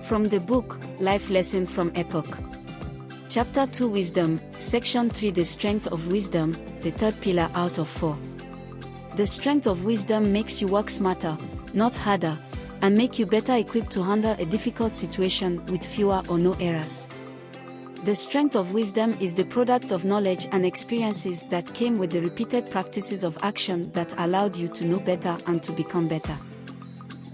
From the book, Life Lesson from Epoch. Chapter 2 Wisdom, Section 3 The Strength of Wisdom, the third pillar out of 4. The strength of wisdom makes you work smarter, not harder, and make you better equipped to handle a difficult situation with fewer or no errors. The strength of wisdom is the product of knowledge and experiences that came with the repeated practices of action that allowed you to know better and to become better.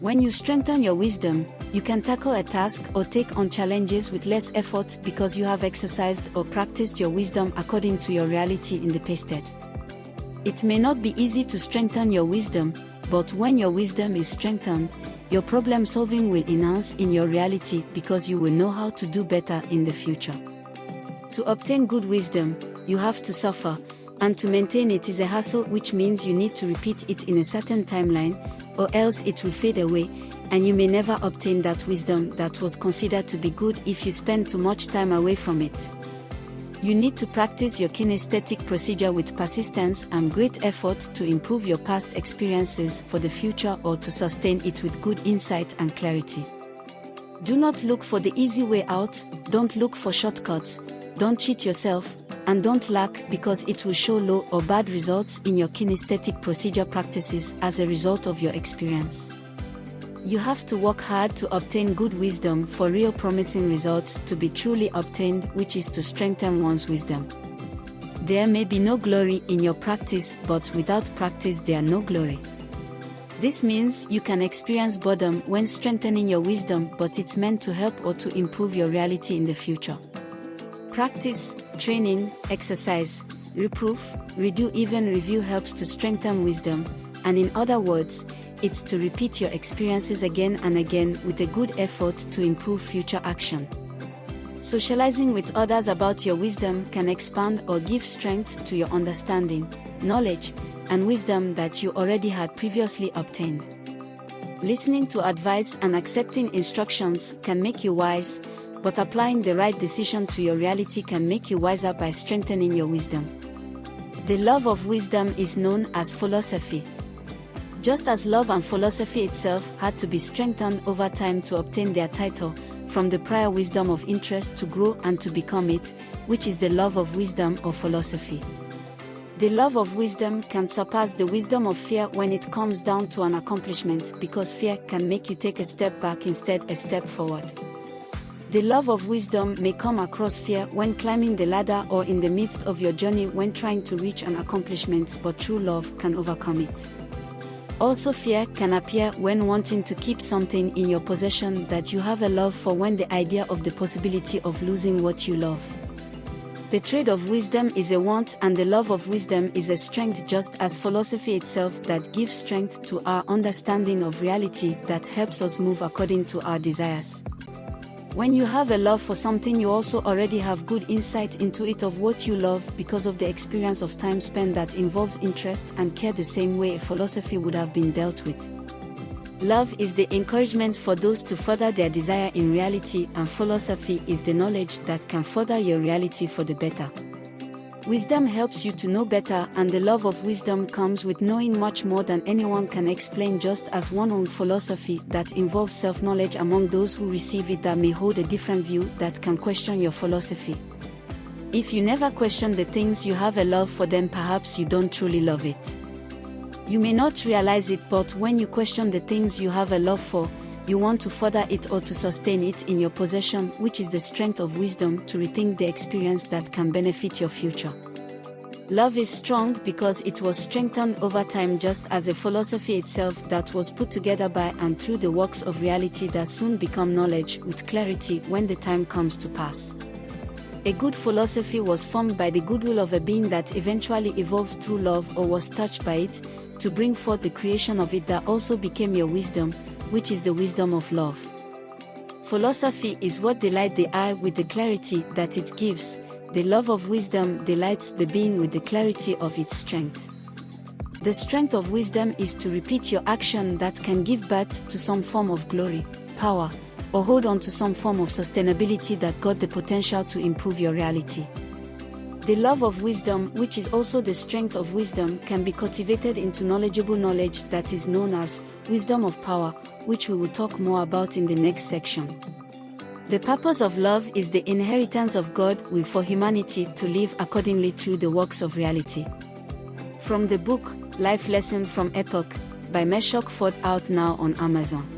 When you strengthen your wisdom, you can tackle a task or take on challenges with less effort because you have exercised or practiced your wisdom according to your reality in the past. It may not be easy to strengthen your wisdom, but when your wisdom is strengthened, your problem solving will enhance in your reality because you will know how to do better in the future. To obtain good wisdom, you have to suffer, and to maintain it is a hassle, which means you need to repeat it in a certain timeline, or else it will fade away, and you may never obtain that wisdom that was considered to be good if you spend too much time away from it. You need to practice your kinesthetic procedure with persistence and great effort to improve your past experiences for the future or to sustain it with good insight and clarity. Do not look for the easy way out, don't look for shortcuts, don't cheat yourself, and don't lack because it will show low or bad results in your kinesthetic procedure practices as a result of your experience. You have to work hard to obtain good wisdom for real promising results to be truly obtained, which is to strengthen one's wisdom. There may be no glory in your practice, but without practice there no glory. This means you can experience boredom when strengthening your wisdom, but it's meant to help or to improve your reality in the future. Practice, training, exercise, reproof, redo, even review helps to strengthen wisdom, and in other words, it's to repeat your experiences again and again with a good effort to improve future action. Socializing with others about your wisdom can expand or give strength to your understanding, knowledge, and wisdom that you already had previously obtained. Listening to advice and accepting instructions can make you wise, but applying the right decision to your reality can make you wiser by strengthening your wisdom. The love of wisdom is known as philosophy. Just as love and philosophy itself had to be strengthened over time to obtain their title, from the prior wisdom of interest to grow and to become it, which is the love of wisdom or philosophy. The love of wisdom can surpass the wisdom of fear when it comes down to an accomplishment, because fear can make you take a step back instead a step forward. The love of wisdom may come across fear when climbing the ladder or in the midst of your journey when trying to reach an accomplishment, but true love can overcome it. Also, fear can appear when wanting to keep something in your possession that you have a love for, when the idea of the possibility of losing what you love. The trade of wisdom is a want, and the love of wisdom is a strength, just as philosophy itself that gives strength to our understanding of reality that helps us move according to our desires. When you have a love for something, you also already have good insight into it of what you love because of the experience of time spent that involves interest and care, the same way a philosophy would have been dealt with. Love is the encouragement for those to further their desire in reality, and philosophy is the knowledge that can further your reality for the better. Wisdom helps you to know better, and the love of wisdom comes with knowing much more than anyone can explain, just as one own philosophy that involves self-knowledge among those who receive it that may hold a different view that can question your philosophy. If you never question the things you have a love for, then perhaps you don't truly love it. You may not realize it, but when you question the things you have a love for, you want to further it or to sustain it in your possession, which is the strength of wisdom to rethink the experience that can benefit your future. Love is strong because it was strengthened over time, just as a philosophy itself that was put together by and through the works of reality that soon become knowledge with clarity when the time comes to pass. A good philosophy was formed by the goodwill of a being that eventually evolved through love or was touched by it, to bring forth the creation of it that also became your wisdom, which is the wisdom of love. Philosophy is what delights the eye with the clarity that it gives. The love of wisdom delights the being with the clarity of its strength. The strength of wisdom is to repeat your action that can give birth to some form of glory, power, or hold on to some form of sustainability that got the potential to improve your reality. The love of wisdom, which is also the strength of wisdom, can be cultivated into knowledgeable knowledge that is known as wisdom of power, which we will talk more about in the next section. The purpose of love is the inheritance of God will for humanity to live accordingly through the works of reality. From the book, Life Lesson from Epoch, by Meshach Ford, out now on Amazon.